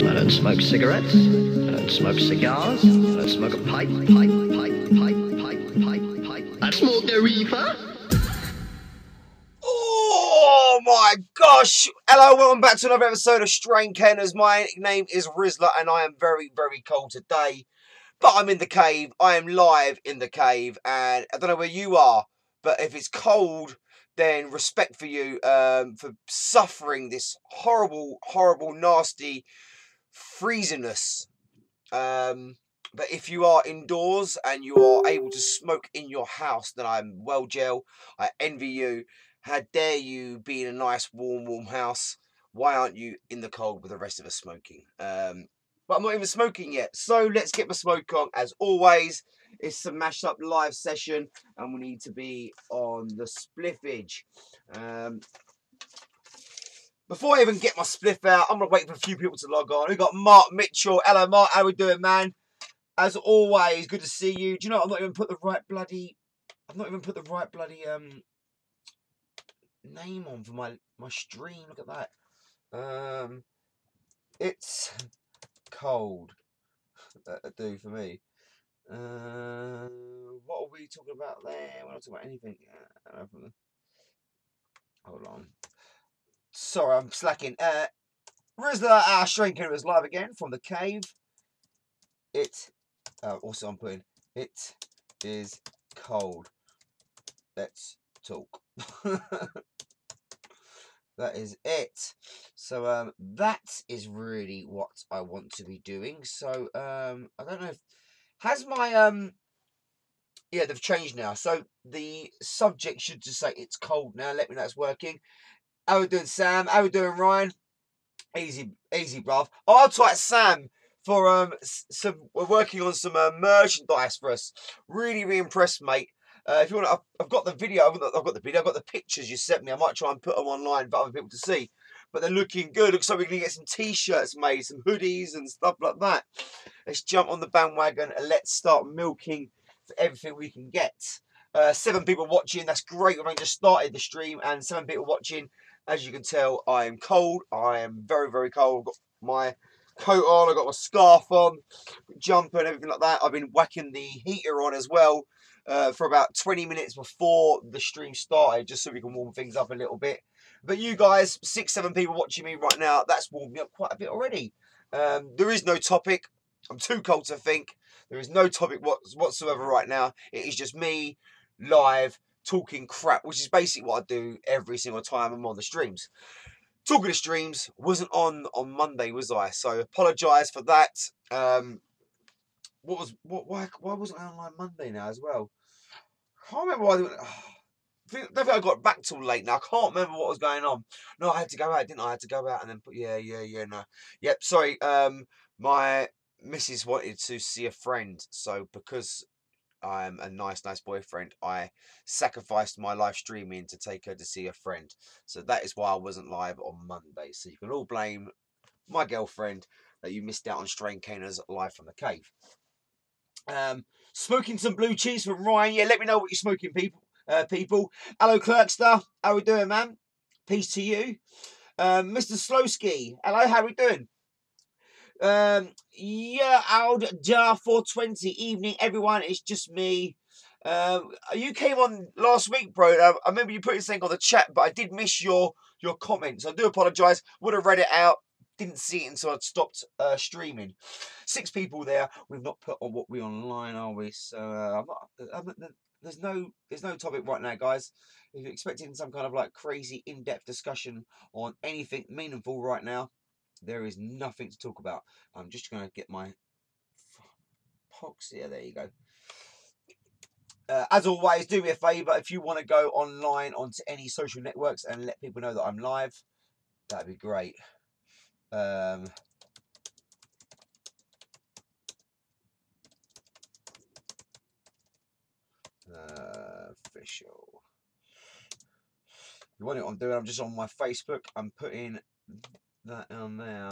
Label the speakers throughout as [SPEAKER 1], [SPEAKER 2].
[SPEAKER 1] I don't smoke cigarettes. I don't smoke cigars. I don't smoke a pipe. I smoke a reefer.
[SPEAKER 2] Oh my gosh! Hello, welcome back to another episode of Strain Cainers. My name is Rizla and I am very, very cold today. But I'm in the cave. I am live in the cave and I don't know where you are, but if it's cold, then respect for you for suffering this horrible, horrible, nasty freeziness. But if you are indoors and you are able to smoke in your house, then I'm well gel. I envy you. How dare you be in a nice, warm house? Why aren't you in the cold with the rest of us smoking? But I'm not even smoking yet. So let's get my smoke on. As always, it's a mashed up live session and we need to be on the spliffage. Before I even get my spliff out, I'm going to wait for a few people to log on. We've got Mark Mitchell. Hello, Mark. How we doing, man? As always, good to see you. Do you know I've not even put the right bloody name on for my stream. Look at that. It's cold. That'll do for me. What are we talking about there? We're not talking about anything. Hold on. Sorry, I'm slacking. Rizla, our Strain Cainer is live again from the cave. Also I'm putting, it is cold. Let's talk. That is it. So that is really what I want to be doing. So I don't know if has my yeah, they've changed now. So the subject should just say it's cold now. Let me know it's working. How we doing, Sam? How we doing, Ryan? Easy, bruv. Oh, I'll type Sam for we're working on some merchandise for us. Really impressed, mate. If you want, I've got the video. I've got the pictures you sent me. I might try and put them online for other people to see. But they're looking good. Looks like we're gonna get some t-shirts made, some hoodies and stuff like that. Let's jump on the bandwagon and let's start milking for everything we can get. 7 people watching. That's great. We've only just started the stream and 7 people watching. As you can tell, I am cold. I am very, very cold. I've got my coat on. I've got my scarf on, jumper and everything like that. I've been whacking the heater on as well for about 20 minutes before the stream started, just so we can warm things up a little bit. But you guys, 6, 7 people watching me right now, that's warmed me up quite a bit already. There is no topic. I'm too cold to think. There is no topic whatsoever right now. It is just me live talking crap, which is basically what I do every single time I'm on the streams. Talking to streams, wasn't on Monday, was I? So apologise for that. Why wasn't I on Monday now as well? I can't remember why. I don't think I got back till late now. I can't remember what was going on. No, I had to go out, didn't I? I had to go out and then put no. Yep, sorry. My missus wanted to see a friend, so because I'm a nice boyfriend, I sacrificed my live streaming to take her to see a friend. So that is why I wasn't live on Monday. So you can all blame my girlfriend that you missed out on Strain Cainer's live from the cave. Smoking some blue cheese from Ryan. Yeah, let me know what you're smoking, people. Hello, Clerkster. How we doing, man? Peace to you. Mr. Slowski. Hello, how we doing? Yeah, Aud Jar 420 evening, everyone. It's just me. You came on last week, bro. I remember you putting something on the chat, but I did miss your comments. I do apologise. Would have read it out. Didn't see it until I'd stopped streaming. 6 people there. We've not put on what we online, are we? So there's no topic right now, guys. If you're expecting some kind of like crazy in-depth discussion on anything meaningful right now, there is nothing to talk about. I'm just going to get my pox here. There you go. As always, do me a favour. If you want to go online onto any social networks and let people know that I'm live, that'd be great. Official. You want it? I'm doing. I'm just on my Facebook. I'm putting that on there.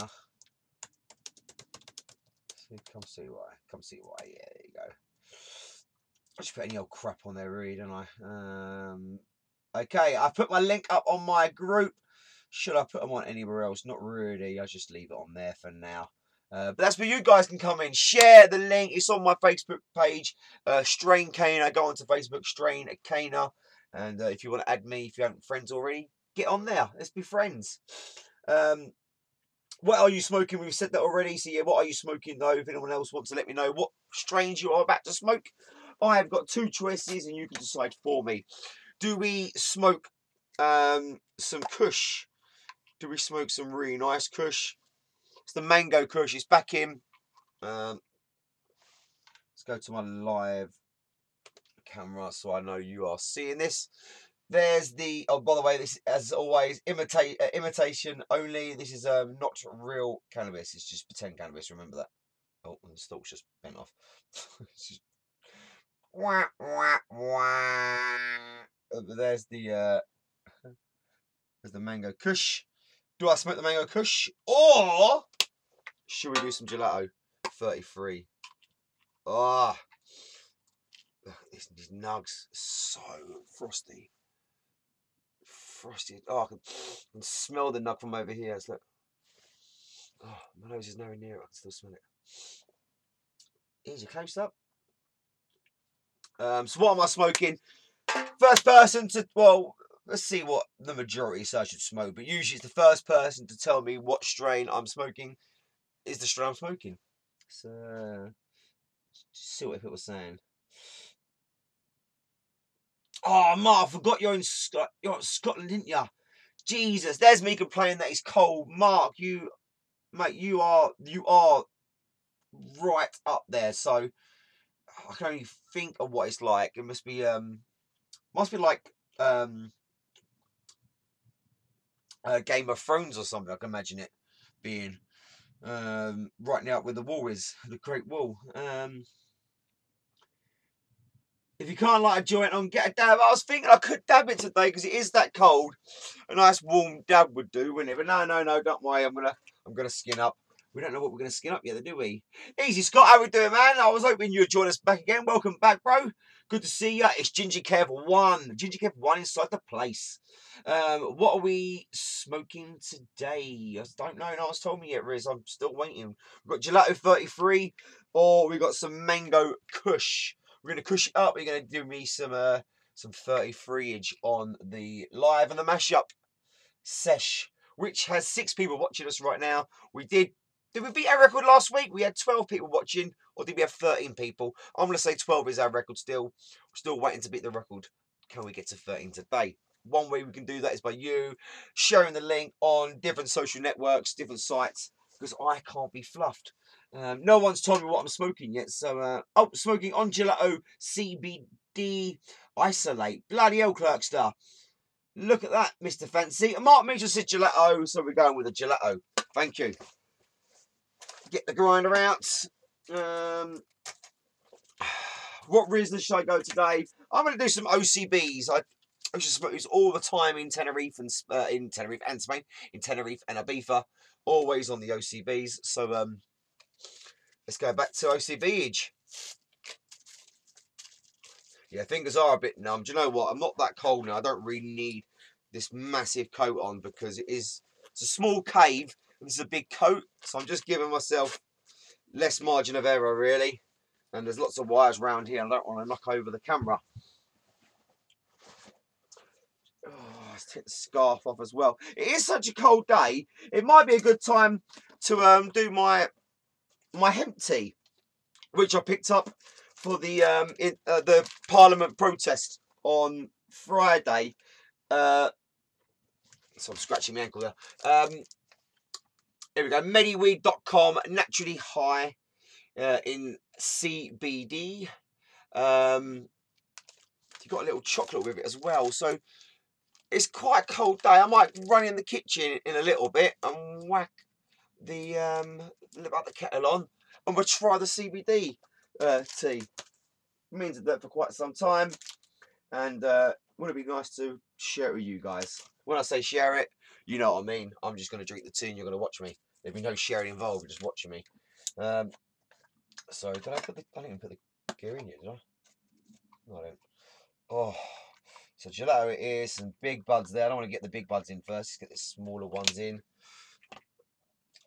[SPEAKER 2] Come see why. Yeah, there you go. I just put any old crap on there, really, don't I? Okay, I put my link up on my group. Should I put them on anywhere else? Not really. I'll just leave it on there for now. But that's where you guys can come in. Share the link. It's on my Facebook page, Strain Cainer. Go onto Facebook, Strain Cainer. And if you want to add me, if you haven't friends already, get on there. Let's be friends. What are you smoking? We've said that already. So yeah, what are you smoking though? If anyone else wants to let me know what strains you are about to smoke, I have got 2 choices and you can decide for me. Do we smoke some Kush? Do we smoke some really nice Kush? It's the mango Kush. It's back in. Let's go to my live camera so I know you are seeing this. There's the, oh, by the way, this, as always, imitation only. This is not real cannabis. It's just pretend cannabis. Remember that. Oh, and the stalk's just bent off. Just... Wah, wah, wah. There's the mango Kush. Do I smoke the mango Kush, or should we do some gelato? 33. Ah, these nugs so frosty. Frosted. Oh, I can smell the nug from over here. It's like, oh, my nose is nowhere near it. I can still smell it. Easy, close up. So what am I smoking? First person to, well, let's see what the majority say I should smoke. But usually it's the first person to tell me what strain I'm smoking is the strain I'm smoking. So, just see what people are saying. Oh, Mark, I forgot you're in Scotland, didn't you? Jesus, there's me complaining that it's cold. Mark, mate, you are right up there. So I can only think of what it's like. It must be like Game of Thrones or something. I can imagine it being right now where the wall is, the Great Wall. If you can't light a joint on, get a dab. I was thinking I could dab it today because it is that cold. A nice warm dab would do, wouldn't it? But no, don't worry. I'm gonna skin up. We don't know what we're gonna skin up yet, do we? Easy, Scott. How we doing, man? I was hoping you'd join us back again. Welcome back, bro. Good to see you. It's Ginger Kev 1. Ginger Kev 1 inside the place. What are we smoking today? I don't know. No one's told me yet, Riz. I'm still waiting. We've got Gelato 33, or we got some Mango Kush. We're going to Kush it up. You're going to do me some 33-inch on the live and the mashup sesh, which has 6 people watching us right now. Did we beat our record last week? We had 12 people watching, or did we have 13 people? I'm going to say 12 is our record still. We're still waiting to beat the record. Can we get to 13 today? One way we can do that is by you sharing the link on different social networks, different sites, because I can't be fluffed. No one's told me what I'm smoking yet, so smoking on Gelato CBD Isolate. Bloody hell, Clerkstar. Look at that, Mr. Fancy. Mark Mitchell said Gelato, so we're going with a Gelato. Thank you. Get the grinder out. What Rizla should I go today? I'm going to do some OCBs. I used to smoke these all the time in Tenerife and Spain, in Tenerife and Ibiza, always on the OCBs. So let's go back to OCB-age. Yeah, fingers are a bit numb. Do you know what? I'm not that cold now. I don't really need this massive coat on because it's a small cave and this is a big coat. So I'm just giving myself less margin of error, really. And there's lots of wires around here. I don't want to knock over the camera. Oh, let's take the scarf off as well. It is such a cold day. It might be a good time to do my hemp tea, which I picked up for the Parliament protest on Friday. So I'm scratching my ankle there. Here we go. Mediweed.com, naturally high in CBD. You've got a little chocolate with it as well. So it's quite a cold day. I might run in the kitchen in a little bit and whack the kettle on, and we'll try the CBD tea. Means that for quite some time, and wouldn't it be nice to share it with you guys? When I say share it, you know what I mean. I'm just going to drink the tea and you're going to watch me. There'll be no sharing involved. You're just watching me. So did I didn't even put the gear in yet, did I? No, I don't. Oh, so gelato it is. Some big buds there. I don't want to get the big buds in first. Let's get the smaller ones in.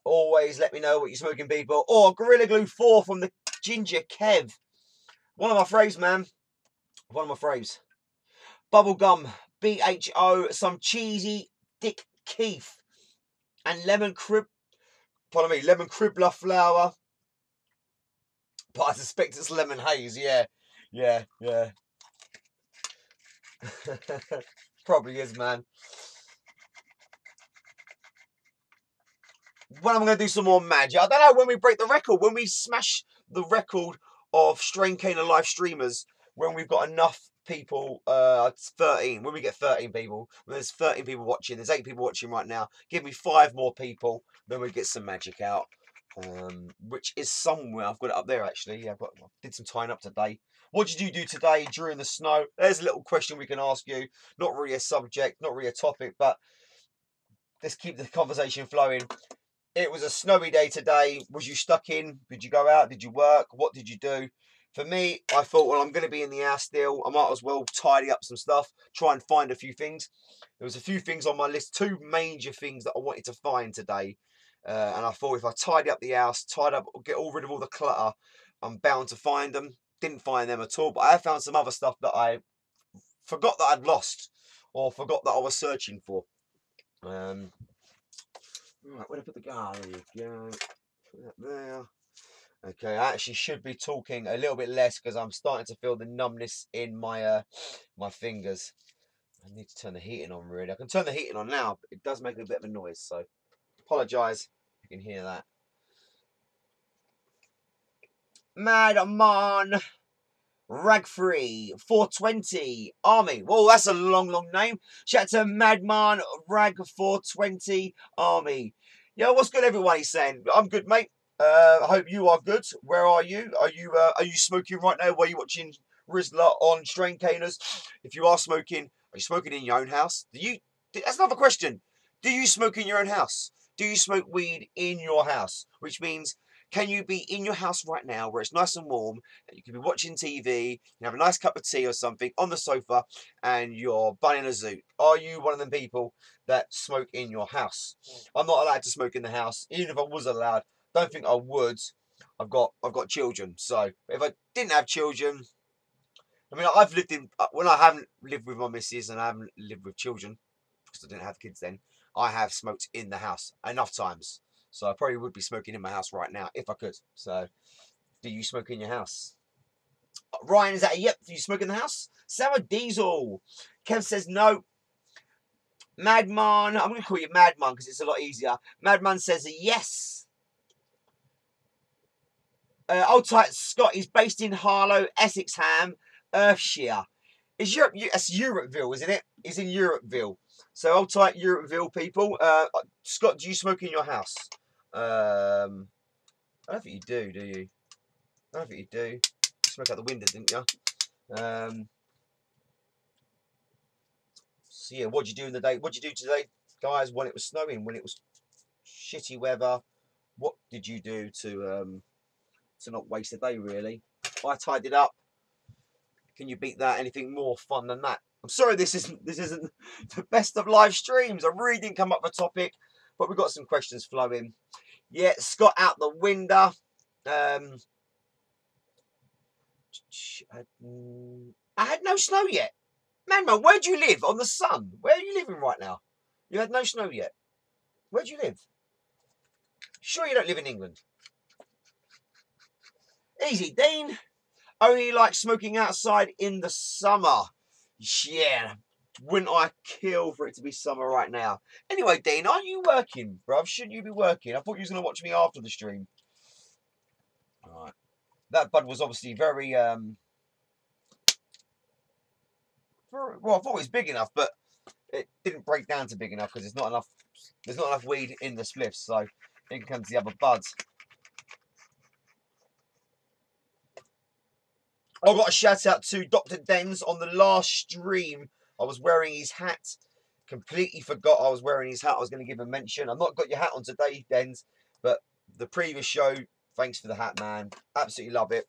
[SPEAKER 2] Always let me know what you're smoking, people. Or Gorilla Glue 4 from the Ginger Kev. One of my faves, man. One of my faves. Bubblegum, BHO, some cheesy Dick Keith, and lemon cribbler flour. But I suspect it's lemon haze. Yeah. Probably is, man. When I'm going to do some more magic. I don't know when we break the record. When we smash the record of Strain Cainer live streamers. When we've got enough people, 13. When we get 13 people. When there's 13 people watching. There's 8 people watching right now. Give me 5 more people. Then we get some magic out. Which is somewhere. I've got it up there, actually. Yeah, I did some tying up today. What did you do today during the snow? There's a little question we can ask you. Not really a subject. Not really a topic. But let's keep the conversation flowing. It was a snowy day today. Was you stuck in? Did you go out? Did you work? What did you do? For me, I thought, well, I'm going to be in the house still. I might as well tidy up some stuff, try and find a few things. There was a few things on my list, 2 major things that I wanted to find today. And I thought if I tidy up the house, get rid of all the clutter, I'm bound to find them. Didn't find them at all, but I found some other stuff that I forgot that I'd lost or forgot that I was searching for. Right, where did I put the there you go. Put that there. Okay, I actually should be talking a little bit less because I'm starting to feel the numbness in my my fingers. I need to turn the heating on, really. I can turn the heating on now, but it does make a bit of a noise, so apologise if you can hear that. Madman Rag3 420 Army. Whoa, that's a long name. Shout out to Madman Rag 420 Army. Yo, what's good, everyone? He's saying I'm good, mate. I hope you are good. Where are you? Are you smoking right now? While you watching Rizla on Strain Cainers? If you are smoking, are you smoking in your own house? That's another question. Do you smoke in your own house? Do you smoke weed in your house? Which means, can you be in your house right now where it's nice and warm, and you can be watching TV, you have a nice cup of tea or something on the sofa, and you're bunning a zoot? Are you one of them people that smoke in your house? I'm not allowed to smoke in the house. Even if I was allowed, don't think I would. I've got children, so if I didn't have children, I mean, I've lived in when I haven't lived with my missus and I haven't lived with children because I didn't have kids then. I have smoked in the house enough times, so I probably would be smoking in my house right now if I could. So, do you smoke in your house? Ryan, is that a yep? Do you smoke in the house? Sour Diesel. Kev says no. Madman, I'm going to call you Madman because it's a lot easier. Madman says yes. Old tight Scott is based in Harlow, Essex Ham, Earthshire. Is Europe? That's Europeville, isn't it? It's in Europeville. So old tight Europeville people. Scott, do you smoke in your house? I don't think you do you? I don't think you do. You smoke out the window, didn't you? So yeah, what'd you do in the day? What'd you do today, guys? When it was snowing, when it was shitty weather, what did you do to not waste the day? Really, I tidied up. Can you beat that? Anything more fun than that? I'm sorry, this isn't the best of live streams. I really didn't come up with a topic, but we've got some questions flowing. Yeah, Scott out the window. I had no snow yet. Man, where do you live? On the sun? Where are you living right now? You had no snow yet. Where do you live? Sure you don't live in England? Easy, Dean. Only like smoking outside in the summer. Yeah, wouldn't I kill for it to be summer right now? Anyway, Dean, aren't you working, bruv? Shouldn't you be working? I thought you was going to watch me after the stream. All right. That bud was obviously very, well, I thought it was big enough, but it didn't break down to big enough because there's not enough weed in the spliffs, so it can come to the other buds. I got a shout out to Dr. Dens on the last stream. I was wearing his hat. Completely forgot I was wearing his hat. I was going to give a mention. I've not got your hat on today, Dens, but the previous show, thanks for the hat, man. Absolutely love it.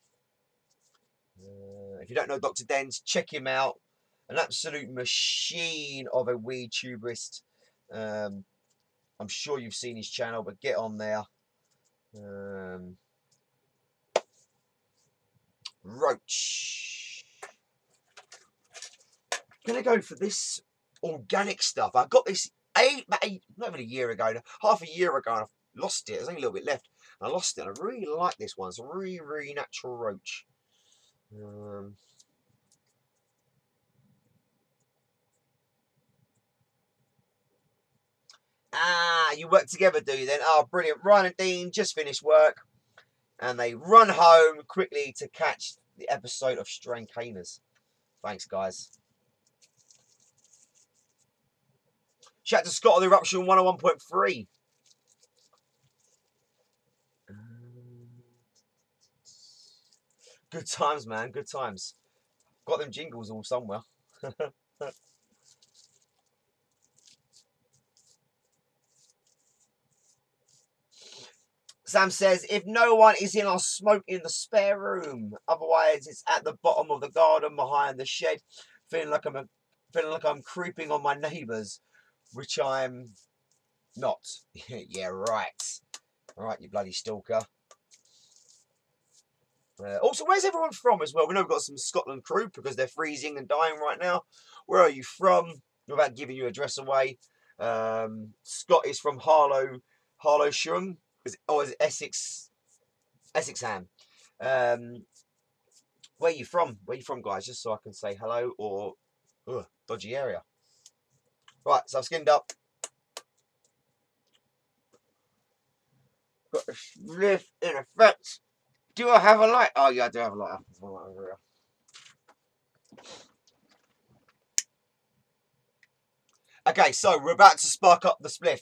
[SPEAKER 2] If you don't know Dr. Dens, check him out. An absolute machine of a weed tuberist. I'm sure you've seen his channel, but get on there. Roach. Gonna go for this organic stuff. I got this not even a year ago, half a year ago, and I lost it. There's only a little bit left. I lost it. I really like this one. It's a really, really natural roach. You work together, do you then? Oh, brilliant. Ryan and Dean just finished work, and they run home quickly to catch the episode of Strain Cainers. Thanks, guys. Shout out to Scott on the Eruption 101.3. Good times, man. Good times. Got them jingles all somewhere. Sam says, if no one is in, I'll smoke in the spare room. Otherwise, it's at the bottom of the garden behind the shed, feeling like I'm creeping on my neighbours, which I'm not. Yeah, right. All right, you bloody stalker. Also, where's everyone from as well? We know we've got some Scotland crew because they're freezing and dying right now. Where are you from? Without giving your address away. Scott is from Harlowshire. Is it Essex? Essexham. Where are you from? Where are you from, guys? Just so I can say hello or dodgy area. Right, so I've skinned up. Got the lift in effect. Do I have a light? Oh yeah, I do have a light. Okay, so we're about to spark up the spliff.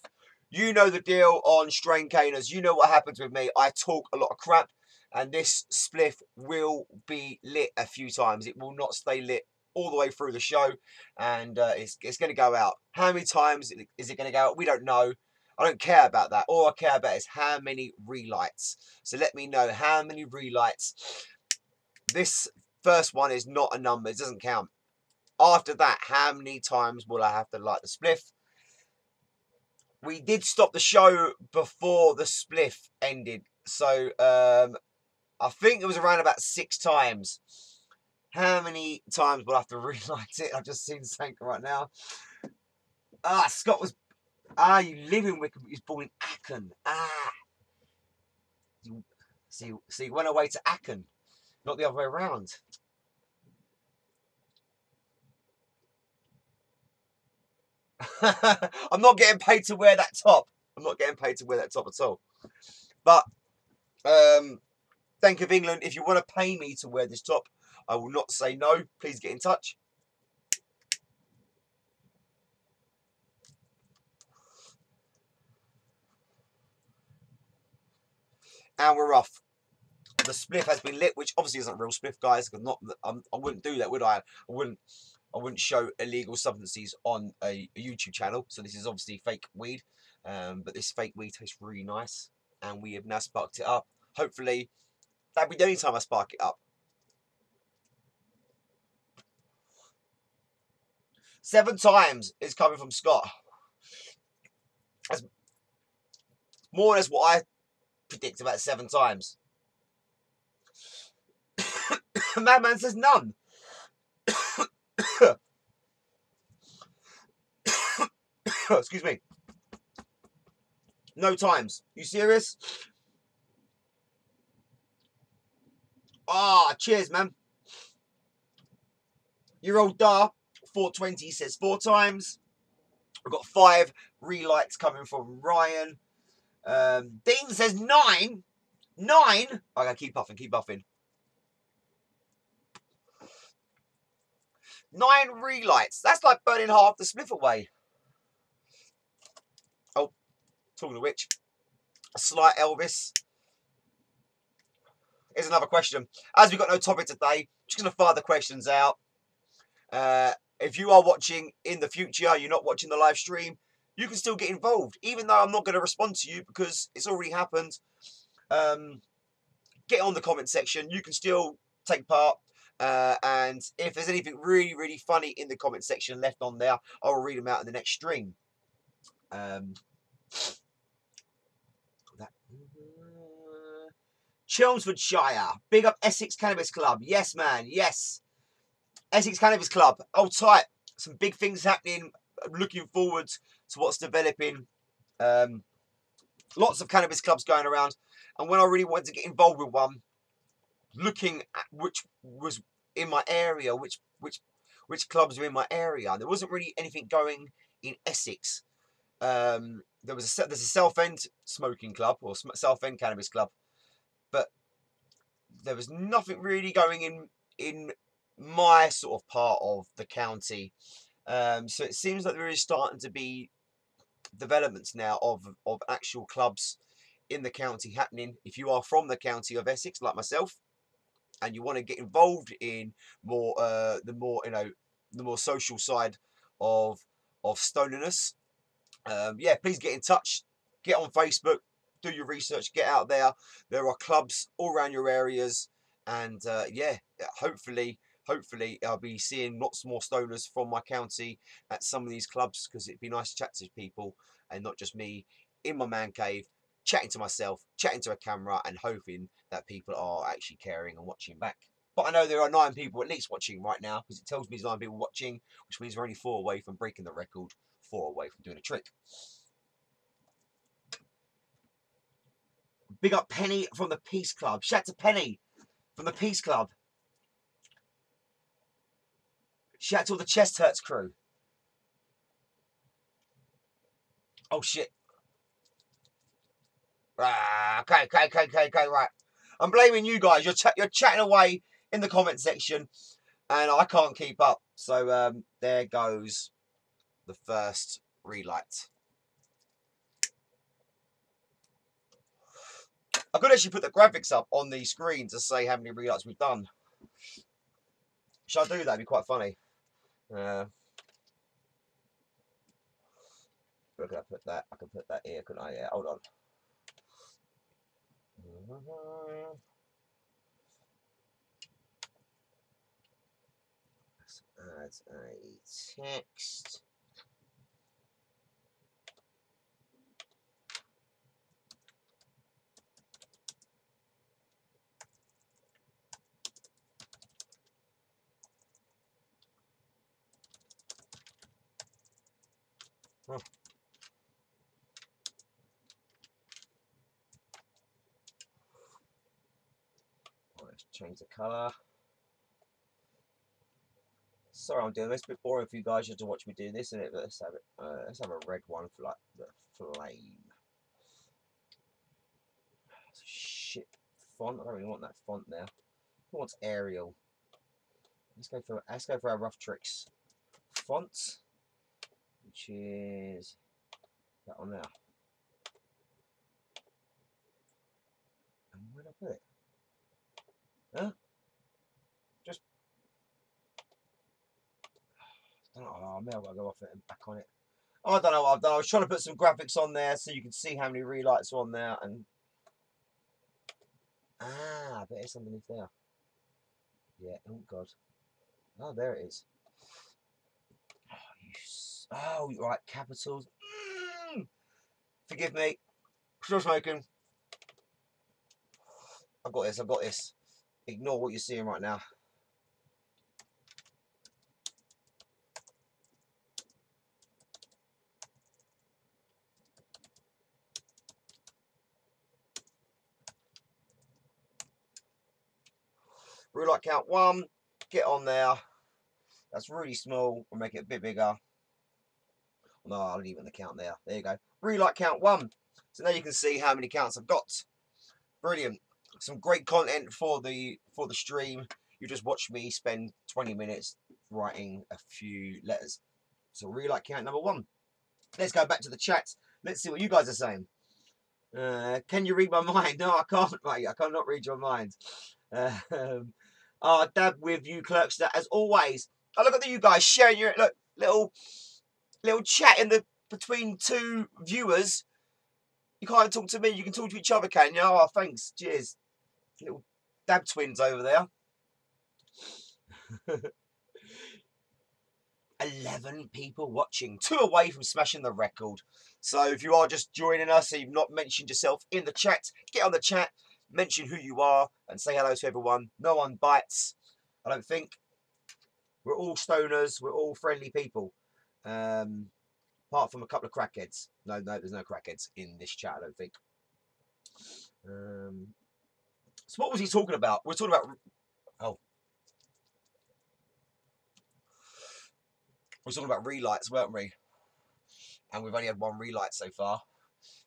[SPEAKER 2] You know the deal on Strain Cainers. You know what happens with me. I talk a lot of crap, and this spliff will be lit a few times. It will not stay lit all the way through the show, and it's going to go out. How many times is it going to go out? We don't know. I don't care about that. All I care about is how many relights. So let me know how many relights. This first one is not a number. It doesn't count. After that, how many times will I have to light the spliff? We did stop the show before the spliff ended. So I think it was around about 6 times. How many times will I have to relight it? I've just seen something right now. Scott was... you live in Wickham, but he was born in Aachen. See, went away to Aachen. Not the other way around. I'm not getting paid to wear that top. I'm not getting paid to wear that top at all. But, Bank of England, if you want to pay me to wear this top, I will not say no. Please get in touch. And we're off. The spliff has been lit, which obviously isn't a real spliff, guys. Because I wouldn't do that, would I? I wouldn't show illegal substances on a YouTube channel. So this is obviously fake weed. But this fake weed tastes really nice, and we have now sparked it up. Hopefully, that'll be the only time I spark it up. 7 times is coming from Scott. That's more or less what I predict, about 7 times. Madman says none. Excuse me. No times. You serious? Cheers, man. Your old Dar 420 says 4 times. We've got 5 relights coming from Ryan. Dean says 9. 9. Okay, keep buffing, keep buffing. 9 relights. That's like burning half the spliff away. Oh, talking of which, a slight Elvis. Here's another question. As we've got no topic today, I'm just going to fire the questions out. If you are watching in the future, you're not watching the live stream, you can still get involved. Even though I'm not going to respond to you because it's already happened. Get on the comment section. You can still take part. And if there's anything really, really funny in the comment section left on there, I will read them out in the next stream. That Chelmsfordshire. Big up Essex Cannabis Club. Yes, man. Yes. Essex Cannabis Club. Oh, tight. Some big things happening. Looking forward to what's developing. Lots of cannabis clubs going around. And when I really wanted to get involved with one, looking at which was in my area, which clubs were in my area, there wasn't really anything going in Essex. There's a Southend smoking club or Southend cannabis club, but there was nothing really going in my sort of part of the county. So it seems like there is starting to be developments now of actual clubs in the county happening. If you are from the county of Essex, like myself, and you want to get involved in more the more social side of stonerness, yeah, please get in touch. Get on Facebook, do your research, get out there. There are clubs all around your areas, and yeah, hopefully I'll be seeing lots more stoners from my county at some of these clubs, because it'd be nice to chat to people and not just me in my man cave chatting to myself, chatting to a camera, and hoping that people are actually caring and watching back. But I know there are 9 people at least watching right now, because it tells me there's 9 people watching, which means we're only 4 away from breaking the record, 4 away from doing a trick. Big up Penny from the Peace Club. Shout out to Penny from the Peace Club. Shout out to all the Chest Hurts crew. Oh shit. Okay, right. I'm blaming you guys. You're chatting away in the comment section, and I can't keep up. So there goes the first relight. I could actually put the graphics up on the screen to say how many relights we've done. Should I do that? It'd be quite funny. Where can I put that? I can put that here, couldn't I? Yeah, hold on. Let's add a text. Oh. Let's change the colour. Sorry, I'm doing this. It's a bit boring for you guys just to watch me do this, isn't it? But let's have a red one for like the flame. Shit font. I don't really want that font there. Who wants Arial? Let's go for our Rough Tricks font, which is that one there. And where did I put it? Huh? Just oh, maybe I've got to go off it and back on it. Oh, I don't know what I've done. I was trying to put some graphics on there so you can see how many relights are on there, and I bet it's underneath there. Yeah. Oh God. Oh, there it is. Oh, right, capitals. Forgive me. Still smoking. I've got this. Ignore what you're seeing right now. Relight count 1. Get on there. That's really small. We'll make it a bit bigger. No, I'll leave it in the count there. There you go. Relight count 1. So now you can see how many counts I've got. Brilliant. Some great content for the stream. You just watch me spend 20 minutes writing a few letters. So relight count number 1. Let's go back to the chat. Let's see what you guys are saying. Can you read my mind? No, I can't. Right, I cannot read your mind. Dab with you, Clerkster, as always. Oh, look at you guys sharing your little chat in the between 2 viewers. You can't talk to me. You can talk to each other, can you? Oh, thanks. Cheers. Little dab twins over there. 11 people watching. 2 away from smashing the record. So if you are just joining us and you've not mentioned yourself in the chat, get on the chat, mention who you are, and say hello to everyone. No one bites, I don't think. We're all stoners. We're all friendly people. Apart from a couple of crackheads. No, there's no crackheads in this chat, I don't think. So what was he talking about? We're talking about... Oh. We're talking about relights, weren't we? And we've only had one relight so far.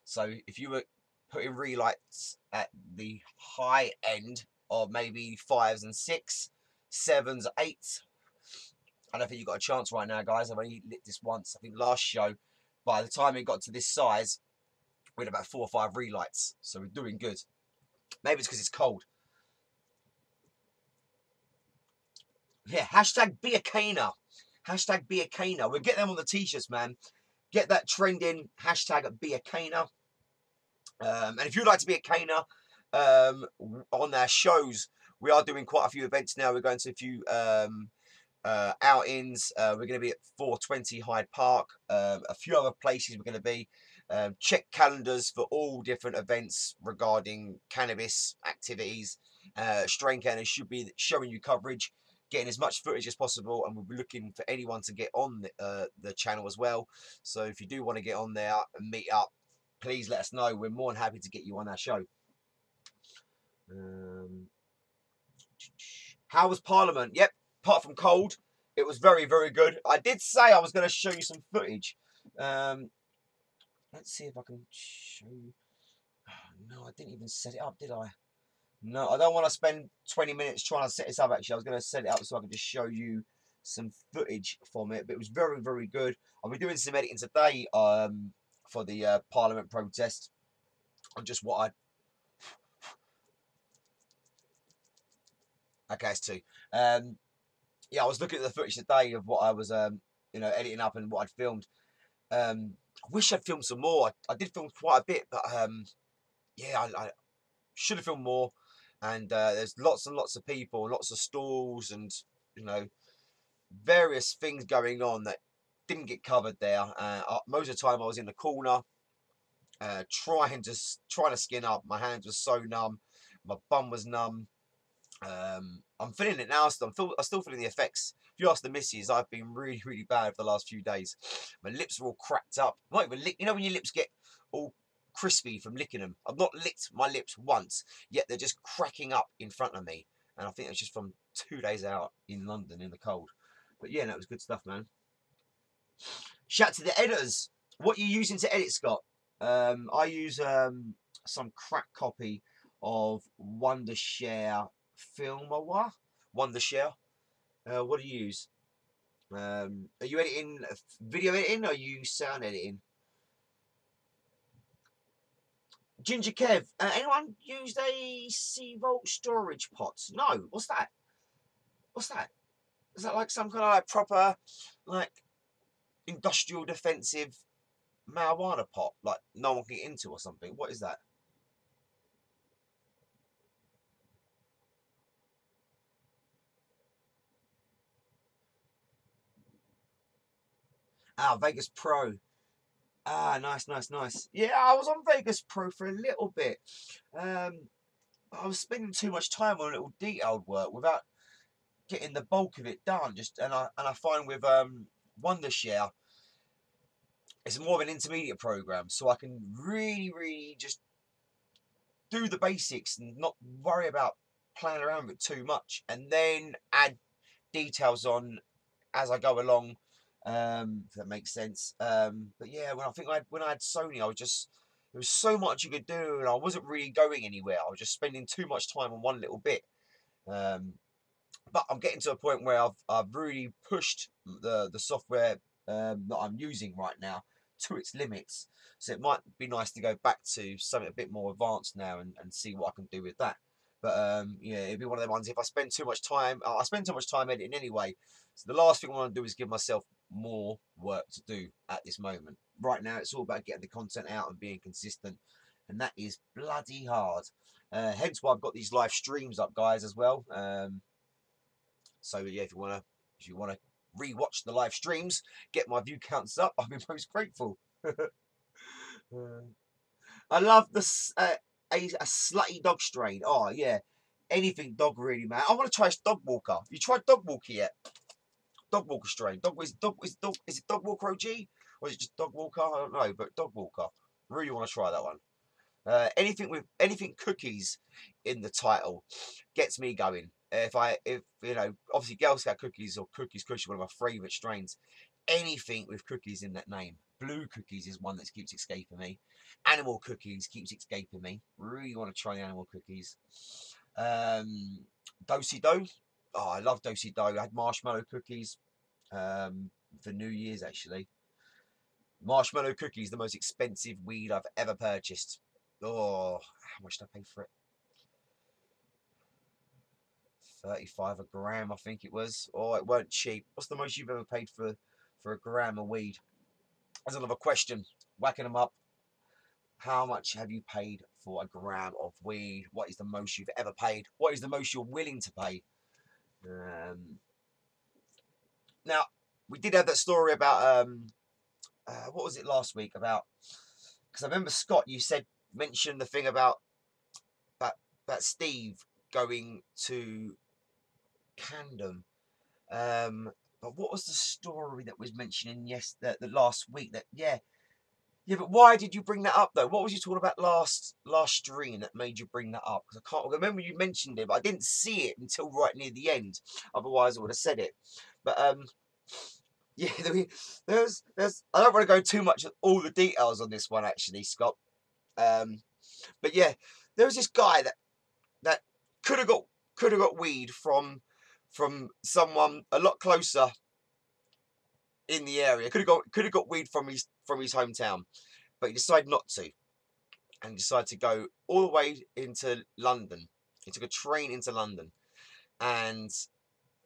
[SPEAKER 2] So if you were putting relights at the high end of maybe 5s and 6, 7s, 8s, I don't think you've got a chance right now, guys. I've only lit this once. I think last show, by the time it got to this size, we had about 4 or 5 relights. So we're doing good. Maybe it's because it's cold. Yeah, hashtag be a caner. Hashtag be a caner. We'll get them on the t-shirts, man. Get that trending. Hashtag be a caner. And if you'd like to be a caner on our shows, we are doing quite a few events now. We're going to a few outings. We're going to be at 420 Hyde Park. A few other places we're going to be. Check calendars for all different events regarding cannabis activities. Strain Cainer should be showing you coverage, getting as much footage as possible, and we'll be looking for anyone to get on the channel as well. So if you do want to get on there and meet up, please let us know. We're more than happy to get you on our show. How was Parliament? Yep, apart from cold, it was very, very good. I did say I was going to show you some footage. Let's see if I can show you. Oh, no, I didn't even set it up, did I? No, I don't want to spend 20 minutes trying to set this up, actually. I was going to set it up so I could just show you some footage from it. But it was very, very good. I'll be doing some editing today for the Parliament protest. On just what Okay, it's 2. Yeah, I was looking at the footage today of what I was, editing up and what I'd filmed. I wish I'd filmed some more. I did film quite a bit, but yeah, I should have filmed more. And there's lots and lots of people, lots of stalls, and various things going on that didn't get covered there. Most of the time, I was in the corner, trying to skin up. My hands were so numb, my bum was numb. I'm feeling it now. I'm still feeling the effects. If you ask the missus, I've been really, really bad for the last few days. My lips are all cracked up. Not even lick. You know when your lips get all crispy from licking them? I've not licked my lips once, yet they're just cracking up in front of me. And I think it's just from 2 days out in London in the cold. But yeah, that was good stuff, man. Shout out to the editors. What are you using to edit, Scott? I use some crack copy of Wondershare Filmora. Wondershare. What do you use? Are you editing video editing or are you sound editing? Ginger Kev, anyone used a C-Volt storage pot? No. What's that? What's that? Is that like some kind of like proper, like industrial defensive marijuana pot, like no one can get into or something? What is that? Ah, Vegas Pro. Ah, nice, nice, nice. Yeah, I was on Vegas Pro for a little bit. I was spending too much time on little detailed work without getting the bulk of it done. And I find with Wondershare, it's more of an intermediate program, so I can really, really just do the basics and not worry about playing around with it too much, and then add details on as I go along. If that makes sense. But yeah, when I had Sony, there was so much you could do, and I wasn't really going anywhere. I was just spending too much time on one little bit. But I'm getting to a point where I've really pushed the software that I'm using right now to its limits. So it might be nice to go back to something a bit more advanced now and see what I can do with that. But yeah, it'd be one of the ones. If I spend too much time, I spend too much time editing anyway. So the last thing I want to do is give myself more work to do at this moment. Right now, it's all about getting the content out and being consistent, and that is bloody hard. Hence why I've got these live streams up, guys, as well. So yeah, if you wanna rewatch the live streams, get my view counts up, I'll be most grateful. I love a slutty dog strain. Oh yeah, anything dog really, man. I want to try dog walker. You tried dog walker yet? Dog walker strain. Is it dog walker OG or is it just dog walker? I don't know, but dog walker. Really want to try that one. Anything cookies in the title gets me going. If you know, obviously Girl Scout cookies or cookies cushion, one of my favourite strains. Anything with cookies in that name. Blue cookies is one that keeps escaping me. Animal cookies keeps escaping me. Really want to try the animal cookies. Do-si do. Oh, I love do-si do. I had marshmallow cookies for New Year's actually. Marshmallow cookies, the most expensive weed I've ever purchased. Oh, how much did I pay for it? 35 a gram, I think it was. Oh, it weren't cheap. What's the most you've ever paid for a gram of weed? That's another question. Whacking them up. How much have you paid for a gram of weed? What is the most you've ever paid? What is the most you're willing to pay? Now, we did have that story about what was it last week about? Because I remember Scott, you mentioned the thing about that Steve going to Camden. But what was the story that was mentioning the last week? But why did you bring that up though? What was you talking about last stream that made you bring that up? Because I can't remember you mentioned it, but I didn't see it until right near the end. Otherwise, I would have said it. But yeah, there's I don't want to go too much of all the details on this one actually, Scott. But yeah, there was this guy that could have got weed from someone a lot closer in the area. Could have got weed from his hometown, but he decided not to, and decided to go all the way into London. He took a train into London, and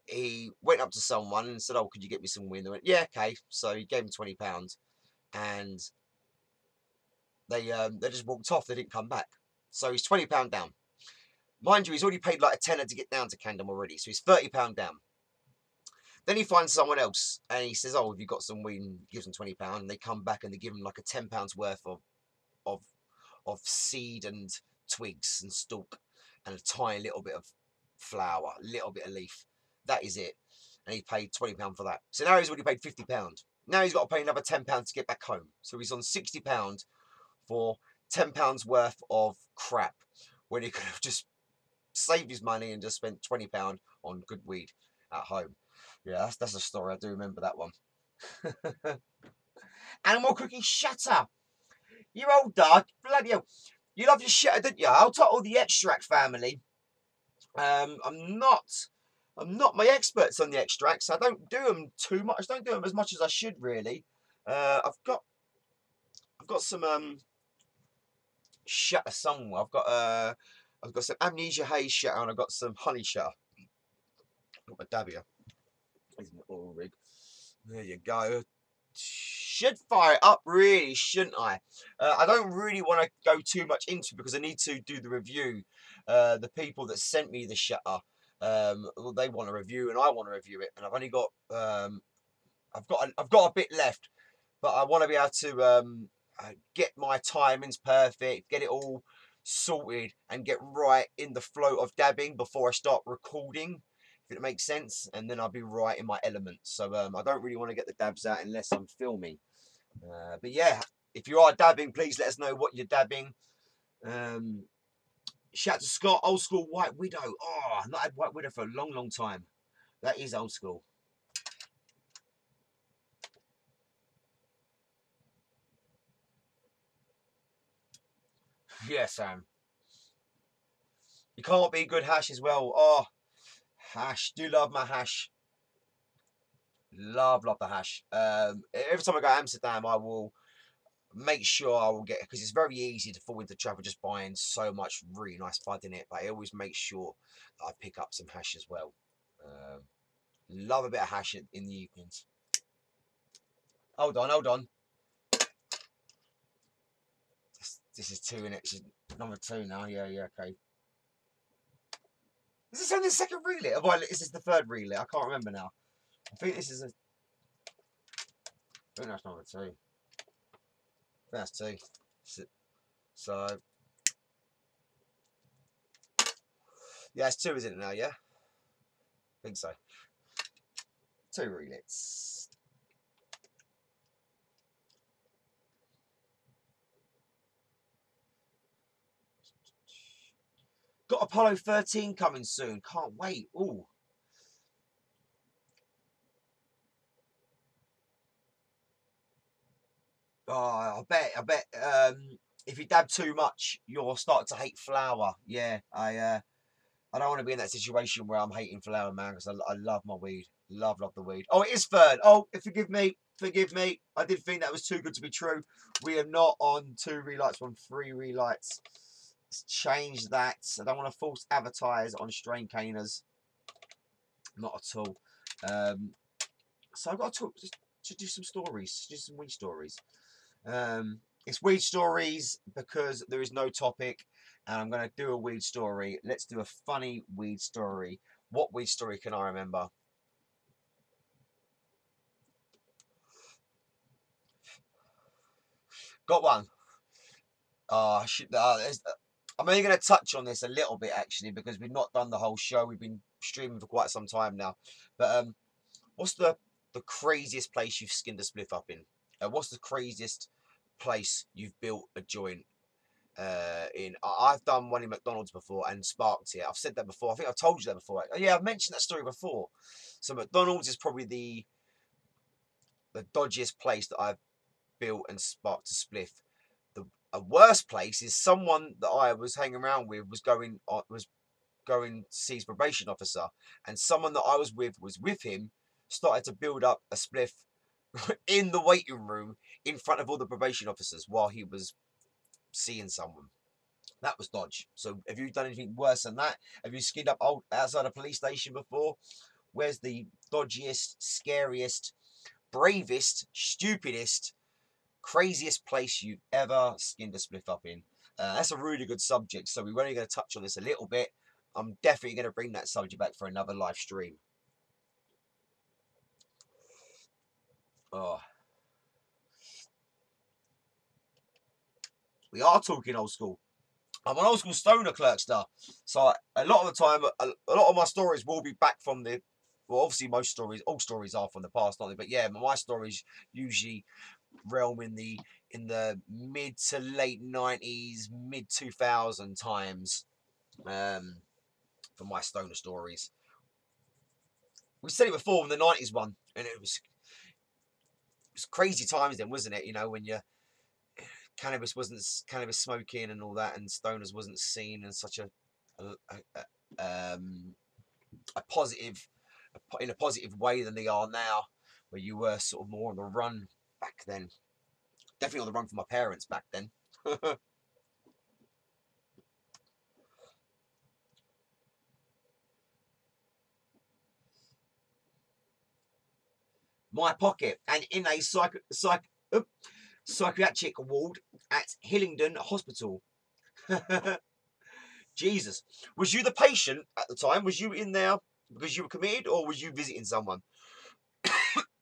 [SPEAKER 2] he went up to someone and said, "Oh, could you get me some weed?" And they went, "Yeah, okay." So he gave him £20, and they just walked off. They didn't come back. So he's £20 down. Mind you, he's already paid like a tenner to get down to Camden already, so he's £30 down. Then he finds someone else and he says, "Oh, have you got some weed?" And gives them £20. And they come back and they give him like a £10 worth of seed and twigs and stalk and a tiny little bit of flower, a little bit of leaf. That is it. And he paid £20 for that. So now he's already paid £50. Now he's got to pay another £10 to get back home. So he's on £60 for £10 worth of crap when he could have just saved his money and just spent £20 on good weed at home. Yeah, that's a story. I do remember that one. Animal cookie shatter. You old dog. Bloody hell. You love your shatter, didn't you? I'll title the extract family. I'm not my experts on the extracts. I don't do them too much. I don't do them as much as I should really. I've got some shatter somewhere. I've got some amnesia haze shatter and I've got some honey shatter. Got my dab here. Isn't it all rig? There you go. Should fire it up, really, shouldn't I? I don't really want to go too much into it because I need to do the review. The people that sent me the shutter, well, they want a review and I want to review it, and I've only got I've got a bit left, but I want to be able to get my timings perfect, get it all sorted, and get right in the flow of dabbing before I start recording. If it makes sense, and then I'll be right in my element. So I don't really want to get the dabs out unless I'm filming. But yeah, if you are dabbing, please let us know what you're dabbing. Shout out to Scott, old school White Widow. Oh, I've not had White Widow for a long, long time. That is old school. Yeah, Sam. You can't be good hash as well. Oh, hash. Do love my hash. Love the hash. Every time I go to Amsterdam, I will make sure I will get, because it's very easy to fall into the trap of just buying so much really nice bud in it, but I always make sure that I pick up some hash as well. Love a bit of hash in the evenings. Hold on. This is two in it. This is number two now. Yeah, okay. Is this only the second relit? Or is this the third relit? I can't remember now. I think this is I think that's number two. I think that's two. So yeah, it's 2, isn't it now? Yeah, I think so. 2 relits. Got Apollo 13 coming soon. Can't wait. Ooh. Oh, I bet. If you dab too much, you'll start to hate flour. Yeah, I don't want to be in that situation where I'm hating flour, man, because I love my weed. Love the weed. Oh, it is Fern. Oh, forgive me. Forgive me. I did think that was too good to be true. We are not on 2 relights, we're on 3 relights. Let's change that. I don't want to false advertise on Strain Cainers. Not at all. So I've got to do some stories. Do some weed stories. It's weed stories because there is no topic, and I'm going to do a weed story. Let's do a funny weed story. What weed story can I remember? Got one. I'm only going to touch on this a little bit actually because we've not done the whole show. We've been streaming for quite some time now. But what's the craziest place you've skinned a spliff up in? What's the craziest place you've built a joint I've done one in McDonald's before and sparked it. I've said that before. I think I've told you that before. Yeah, I've mentioned that story before. So McDonald's is probably the dodgiest place that I've built and sparked a spliff. A worse place is someone that I was hanging around with was going to see his probation officer, and someone that I was with him started to build up a spliff in the waiting room in front of all the probation officers while he was seeing someone. That was dodge. So have you done anything worse than that? Have you skinned up outside a police station before? Where's the dodgiest, scariest, bravest, stupidest, craziest place you've ever skinned a spliff up in? That's a really good subject. So we're only going to touch on this a little bit. I'm definitely going to bring that subject back for another live stream. Oh. We are talking old school. I'm an old school stoner clerkster, so a lot of the time, a lot of my stories will be back from the. Well, obviously, all stories are from the past, aren't they? But yeah, my stories usually realm in the mid to late '90s, mid 2000 times. For my stoner stories, we said it before in the '90s one, and it was crazy times then, wasn't it? You know, when you cannabis wasn't cannabis smoking and all that, and stoners wasn't seen in such a positive in a positive way than they are now, where you were sort of more on the run back then. Definitely on the run from my parents back then. My pocket, and in a psychiatric ward at Hillingdon Hospital. Jesus. Was you the patient at the time? Was you in there because you were committed, or was you visiting someone?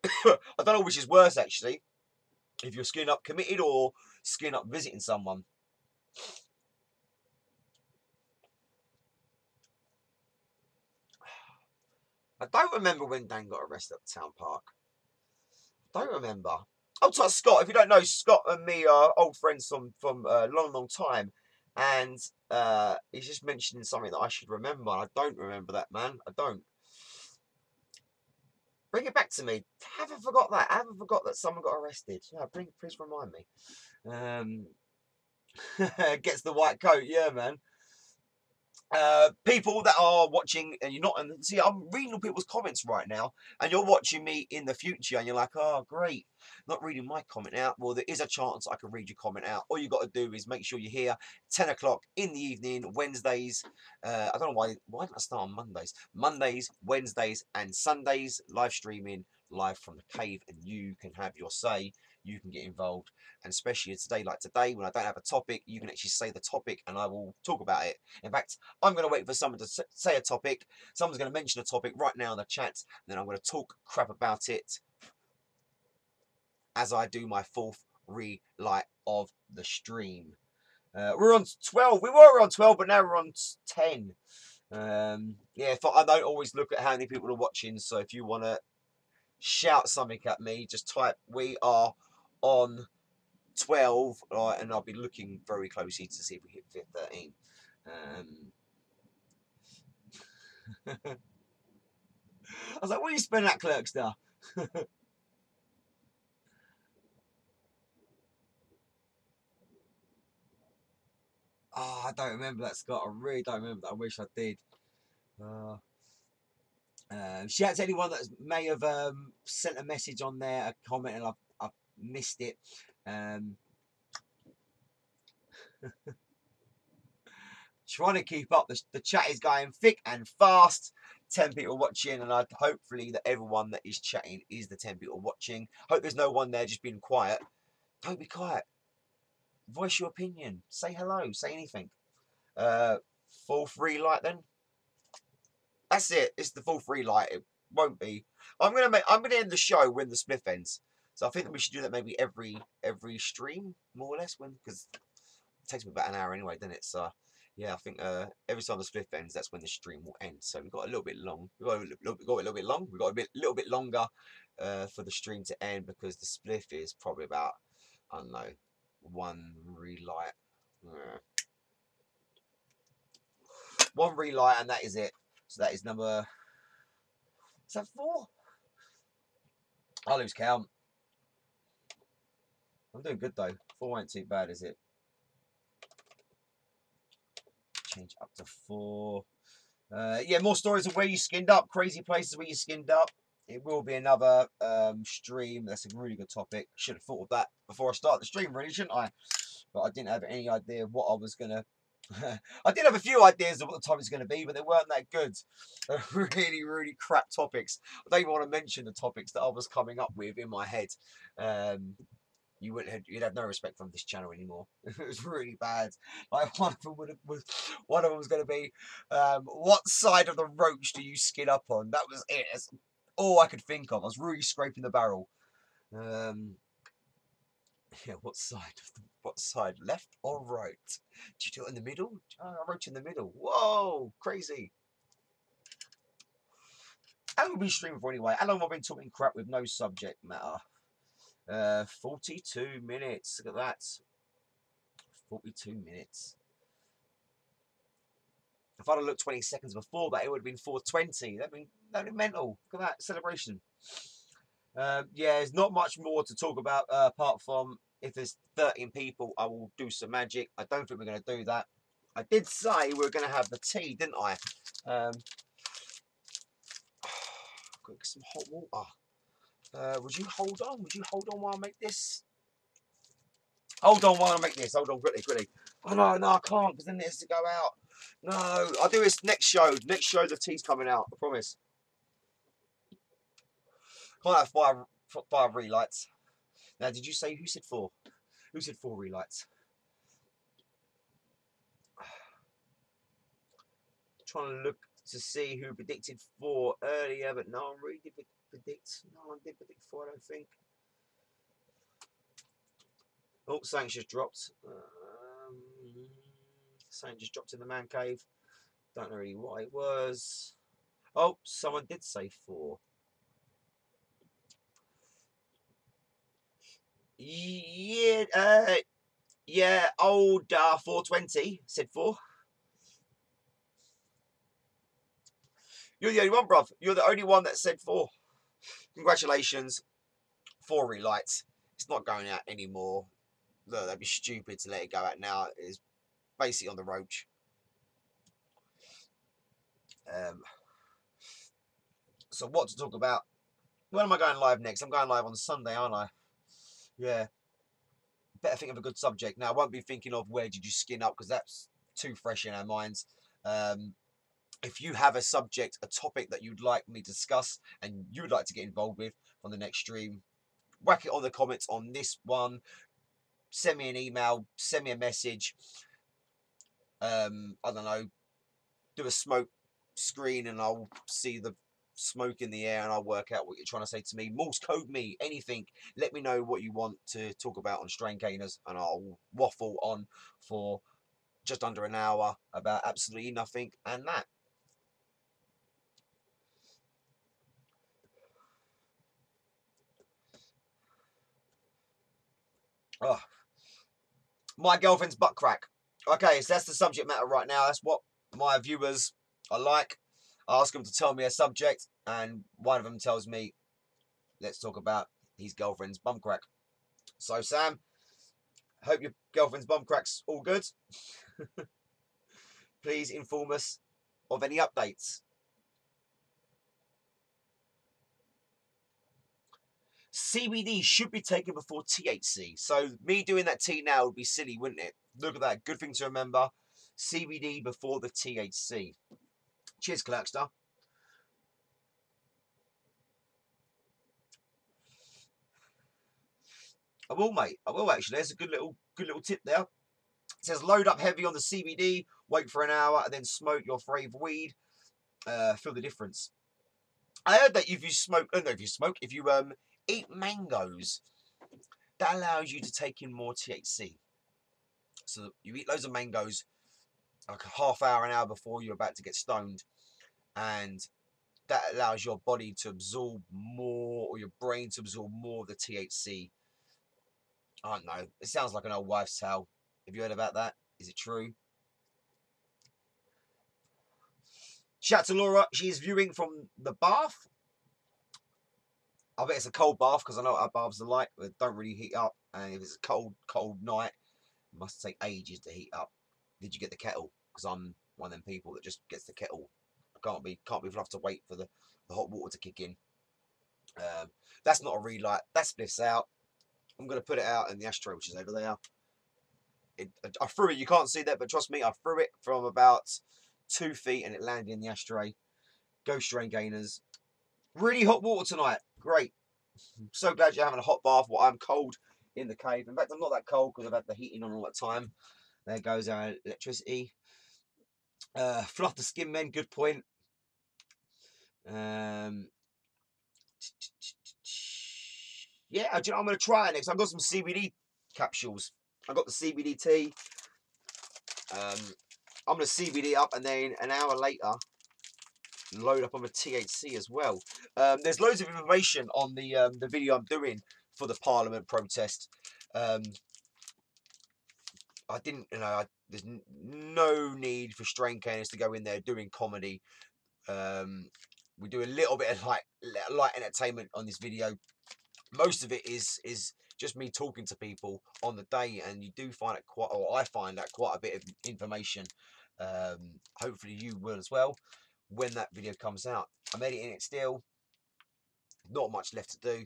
[SPEAKER 2] I don't know which is worse, actually. If you're skin up committed or skin up visiting someone. I don't remember when Dan got arrested at the town park. Don't remember. Oh, to Scott. If you don't know, Scott and me are old friends from a long time, and he's just mentioning something that I should remember. I don't remember that, man. I don't. Bring it back to me. I haven't forgot that. I haven't forgot that someone got arrested. Yeah, please remind me. Gets the white coat. Yeah, man. People that are watching and you're not, and see, I'm reading all people's comments right now, and you're watching me in the future, and you're like, oh, great, not reading my comment out. Well, there is a chance I can read your comment out. All you got to do is make sure you're here 10 o'clock in the evening, Wednesdays. I don't know why didn't I start on Mondays, Wednesdays, and Sundays, live streaming live from the cave, and you can have your say. You can get involved, and especially today, like today, when I don't have a topic, you can actually say the topic, and I will talk about it. In fact, I'm going to wait for someone to say a topic. Someone's going to mention a topic right now in the chat, and then I'm going to talk crap about it as I do my fourth relight of the stream. We're on 12. We were on 12, but now we're on 10. Yeah, I don't always look at how many people are watching, so if you want to shout something at me, just type "we are on 12," right, and I'll be looking very closely to see if we hit 13. I was like, what are you spending that Clerkster? Oh, I don't remember that, Scott. I really don't remember that. I wish I did. Shout out to anyone that may have sent a message on there, a comment, and I've missed it. Trying to keep up. The chat is going thick and fast. 10 people watching, and hopefully that everyone that is chatting is the 10 people watching. Hope there's no one there just being quiet. Don't be quiet. Voice your opinion. Say hello. Say anything. Fourth relight then. That's it. It's the fourth relight. It won't be. I'm gonna end the show when the spliff ends. So I think that we should do that maybe every stream, more or less, because it takes me about an hour anyway, doesn't it? So yeah, I think every time the spliff ends, that's when the stream will end. So we've got a little bit long. We've got a little bit long. We've got a little bit longer for the stream to end, because the spliff is probably about, I don't know, one relight. One relight, and that is it. So that is number. Is that 4? I lose count. I'm doing good though. 4 ain't too bad, is it? Change up to 4. Yeah, more stories of where you skinned up. Crazy places where you skinned up. It will be another stream. That's a really good topic. Should have thought of that before I started the stream, really, shouldn't I? But I didn't have any idea what I was going to... I did have a few ideas of what the topic was going to be, but they weren't that good. Really, really crap topics. I don't even want to mention the topics that I was coming up with in my head. You'd have no respect from this channel anymore. It was really bad. Like one of them was going to be, what side of the roach do you skin up on? That was it. That's all I could think of. I was really scraping the barrel. Yeah, what side, left or right? Did you do it in the middle? Oh, I wrote in the middle. Whoa, crazy. How long have we been streaming for anyway? How long have I been talking crap with no subject matter? 42 minutes. Look at that. 42 minutes. If I'd have looked 20 seconds before that, it would have been 4:20. That'd been mental. Look at that celebration. Yeah, there's not much more to talk about apart from if there's 13 people, I will do some magic. I don't think we're going to do that. I did say we were going to have the tea, didn't I? Got some hot water. Would you hold on? Would you hold on while I make this? Hold on while I make this. Hold on, quickly. Oh, no, I can't, because then it has to go out. No, I'll do this next show. Next show, the tea's coming out. I promise. Can't have five relights. Now, did you say who said 4? Who said 4 relights? Trying to look to see who predicted 4 earlier, but no one really did predict. No one did predict 4, I don't think. Oh, something just dropped. Something just dropped in the man cave. Don't know really what it was. Oh, someone did say 4. Yeah, yeah, old 420 said 4. You're the only one, bruv. You're the only one that said 4. Congratulations. 4 relights. It's not going out anymore. Look, that'd be stupid to let it go out now. It's basically on the roach. So what to talk about? When am I going live next? I'm going live on Sunday, aren't I? Yeah. Better think of a good subject. Now, I won't be thinking of where did you skin up, because that's too fresh in our minds. If you have a subject, a topic that you'd like me to discuss and you would like to get involved with on the next stream, whack it on the comments on this one. Send me an email, send me a message. I don't know, do a smoke screen and I'll see the smoke in the air and I'll work out what you're trying to say to me. Morse code me, anything. Let me know what you want to talk about on Strain Cainers, and I'll waffle on for just under an hour about absolutely nothing and that. Oh, my girlfriend's butt crack. Okay, so that's the subject matter right now. That's what my viewers are like. I ask them to tell me a subject, and one of them tells me, let's talk about his girlfriend's bum crack. So, Sam, hope your girlfriend's bum crack's all good. Please inform us of any updates. CBD should be taken before THC. So me doing that tea now would be silly, wouldn't it? Look at that. Good thing to remember. CBD before the THC. Cheers, Clerkster. I will, mate. I will actually. There's a good little tip there. It says load up heavy on the CBD, wait for an hour, and then smoke your favourite weed. Feel the difference. I heard that if you smoke, if you eat mangoes, that allows you to take in more THC. So you eat loads of mangoes, like a half hour, an hour before you're about to get stoned, and that allows your body to absorb more, or your brain to absorb more of the THC. I don't know. It sounds like an old wives' tale. Have you heard about that? Is it true? Shout out to Laura. She's viewing from the bath. I bet it's a cold bath because I know what our baths are like. They don't really heat up. And if it's a cold night, it must take ages to heat up. Did you get the kettle? Because I'm one of them people that just gets the kettle. I can't be have to wait for the hot water to kick in. That's not a relight. That spliffs out. I'm going to put it out in the ashtray, which is over there. I threw it. You can't see that, but trust me, I threw it from about 2 feet and it landed in the ashtray. Go Strain Cainers. Really hot water tonight. Great. I'm so glad you're having a hot bath while I'm cold in the cave. In fact, I'm not that cold because I've had the heating on all that time. There goes our electricity. Fluff the skin, men. Good point. Yeah, I'm going to try it next. I've got some CBD capsules. I got the CBD tea. I'm going to CBD up, and then an hour later, load up on the THC as well. There's loads of information on the video I'm doing for the Parliament protest. I didn't, there's no need for Strain Cainers to go in there doing comedy. We do a little bit of light entertainment on this video. Most of it is just me talking to people on the day, and you do find it I find that quite a bit of information. Hopefully you will as well when that video comes out. I'm editing it still. Not much left to do,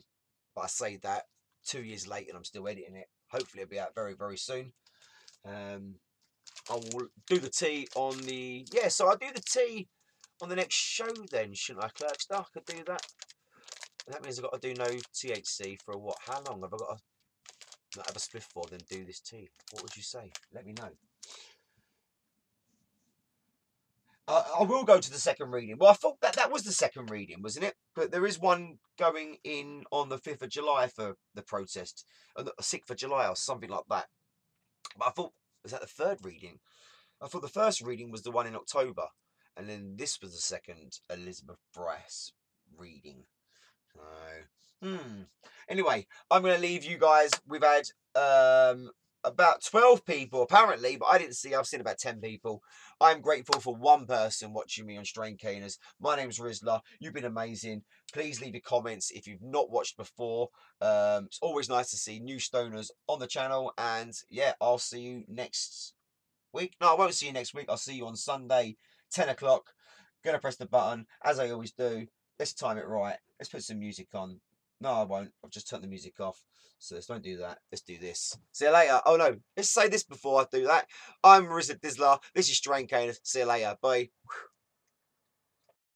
[SPEAKER 2] but I say that 2 years later and I'm still editing it. Hopefully it'll be out very, very soon. I will do the tea on the... Yeah, so I'll do the tea on the next show then, shouldn't I, Clerkster? I could do that. And that means I've got to do no THC for what? How long have I got to not have a spliff for, then do this tea? What would you say? Let me know. I will go to the second reading. Well, I thought that was the second reading, wasn't it? But there is one going in on the 5th of July for the protest. The 6th of July or something like that. But I thought, was that the third reading? I thought the first reading was the one in October. And then this was the second Elizabeth Bryce reading. Anyway, I'm going to leave you guys. We've had about 12 people apparently, but I didn't see. I've seen about 10 people. I'm grateful for one person watching me on Strain Cainers. My name's Rizla. You've been amazing. Please leave your comments if you've not watched before. It's always nice to see new stoners on the channel. And yeah, I'll see you next week. No, I won't see you next week. I'll see you on Sunday, 10 o'clock. Gonna press the button as I always do. Let's time it right. Let's put some music on. No, I won't. I've just turned the music off. So let's don't do that. Let's do this. See you later. Oh no, let's say this before I do that. I'm Rizla. This is Strain Cainer. See you later. Bye.